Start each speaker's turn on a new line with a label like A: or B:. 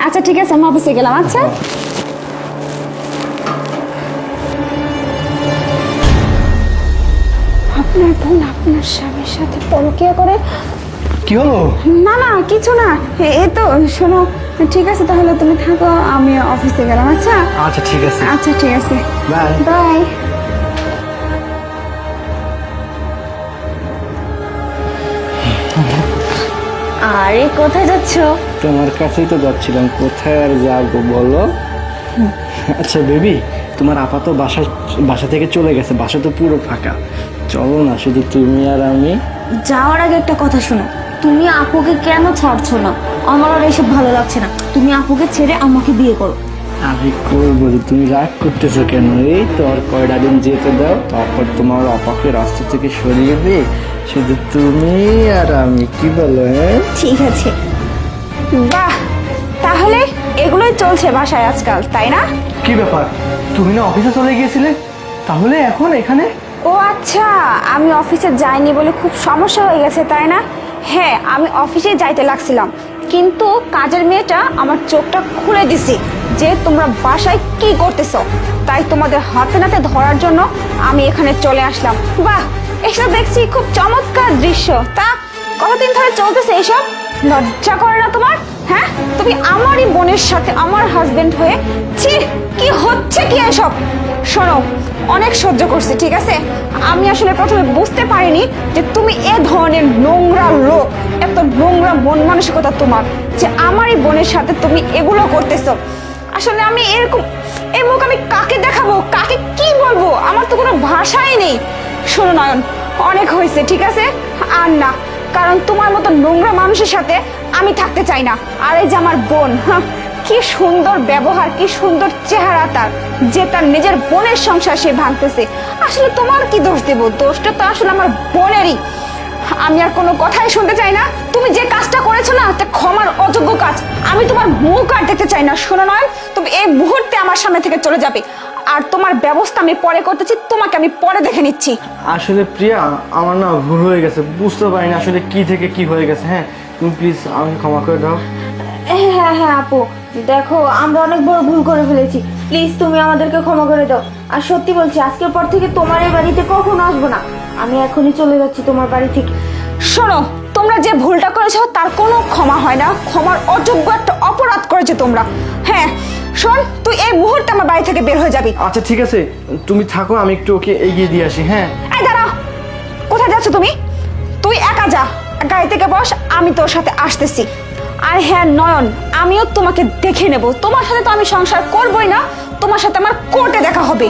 A: আচ্ছা ঠিক আছে, আমি অফিসে গেলাম। আচ্ছা আপনার বোন আপনার স্বামীর সাথে পরকীয়া করে?
B: কি হলো?
A: না না কিছু না, এই তো শোনো, ঠিক আছে তাহলে তুমি থাকো, আমি অফিসে গেলাম। আচ্ছা
B: আচ্ছা ঠিক আছে,
A: আচ্ছা ঠিক আছে,
B: বাই
A: বাই। আরে কোথায় যাচ্ছ?
B: তোমার কাছেই তো যাচ্ছিলাম, কোথায় আর যাবো বলো? আচ্ছা বেবি, তোমার আপা তো বাসা থেকে চলে গেছে, বাসা তো পুরো ফাঁকা, চলো না শুধু তুমি আর আমি।
C: যাওয়ার আগে একটা কথা শোনো, তুমি আপুকে কেন ছাড়ছো না? আমার আর এসব ভালো লাগছে না। তুমি আপুকে ছেড়ে আমাকে বিয়ে করো।
B: আমি করবো যে, তুমি রাগ করতেছো কেন? এই তো আর কয়টা দিন যেতে দাও, তারপর তোমার আপাকে রাস্তা থেকে সরিয়ে দিয়ে শুধু তুমি আর আমি, কি বলো? হ্যাঁ
C: ঠিক আছে।
A: বাহ, তাহলে এগুলোই চলছে বাসায় আজকাল, তাই না?
B: কি ব্যাপার, তুমি না অফিসে চলে গিয়েছিলে, তাহলে এখন এখানে?
A: ও আচ্ছা, আমি অফিসে যাইনি বলে খুব সমস্যা হয়ে গেছে, তাই না? হ্যাঁ, আমি অফিসে যাইতে লাগছিলাম, কিন্তু কাজের মেয়েটা আমার চোখটা খুলে দিছে যে তোমরা বাসায় কি করতেছো। তাই তোমাদের হাতে নাতে ধরার জন্য আমি এখানে চলে আসলাম। বাহ, এসব দেখছি খুব চমৎকার দৃশ্য। তা কতদিন ধরে চলতেছে এসব? লজ্জা করে না তোমার? হ্যাঁ, তুমি আমারই বোনের সাথে আমার হাজবেন্ড হয়ে, ছি, কি হচ্ছে কি এসব? শোনো, অনেক সহ্য করছি, ঠিক আছে? আমি আসলে প্রথমে বুঝতে পারিনি যে তুমি এ ধরনের নোংরা লোক, এত নোংরা মন মানসিকতা তোমার, যে আমারই বোনের সাথে তুমি এগুলো করতেছো। আসলে আমি এরকম এই মুখ আমি কাকে দেখাবো, কাকে কি বলবো, আমার তো কোনো ভাষাই নেই। শোনো নয়ন, অনেক হয়েছে, ঠিক আছে? আর না, কারণ তোমার মতো নোংরা মানুষের সাথে আমি থাকতে চাই না। আর এই যে আমার বোন, কি সুন্দর ব্যবহার, কি সুন্দর চেহারা তার, যে তার নিজের বোনের সংসার সে ভাঙতেছে। আসলে তোমার কি দোষ দেব? দোষটা তো আসলে আমার বোনেরই। আমি আর কোনো কথাই শুনতে চাই না। তুমি যে কাজটা করেছো না, এটা ক্ষমার অযোগ্য কাজ। আমি তোমার মুখ আর দেখতে চাই না। শোনো নয়, তুমি এই মুহূর্তে আমার সামনে থেকে চলে যাবে, আর তোমার ব্যবস্থা আমি পরে করতেছি, তোমাকে আমি পরে দেখে নিচ্ছি।
B: আসলে প্রিয়া, আমার না ভুল হয়ে গেছে, বুঝতে পারিনি আসলে কি থেকে কি হয়ে গেছে। হ্যাঁ, তুমি প্লিজ আমাকে ক্ষমা করে দাও।
C: হ্যাঁ হ্যাঁ আপু, দেখো আমরা অনেক বড় ভুল করে ফেলেছি, প্লিজ তুমি আমাদেরকে ক্ষমা করে দাও। আর সত্যি বলছি, আজকের পর থেকে তোমার এই বাড়িতে কখনো আসবো না। আমি এখনই চলে যাচ্ছি তোমার বাড়ি থেকে।
A: শোনো, তোমরা যে ভুলটা করেছো তার কোনো ক্ষমা হয় না। ক্ষমার অযোগ্য একটা অপরাধ করেছো তোমরা। হ্যাঁ শোন, তুই এই মুহূর্তে আমার বাড়ি থেকে বের হয়ে যাবি।
B: আচ্ছা ঠিক আছে, তুমি থাকো, আমি একটু ওকে এগিয়ে দিয়ে আসি। হ্যাঁ,
A: এই দাঁড়াও, কোথায় যাচ্ছ তুমি? তুই একা যা, গাড়ি থেকে বস, আমি তোর সাথে আসতেছি। আর হ্যাঁ নয়ন, আমিও তোমাকে দেখে নেব। তোমার সাথে তো আমি সংসার করবই না, তোমার সাথে আমার কোর্টে দেখা হবে।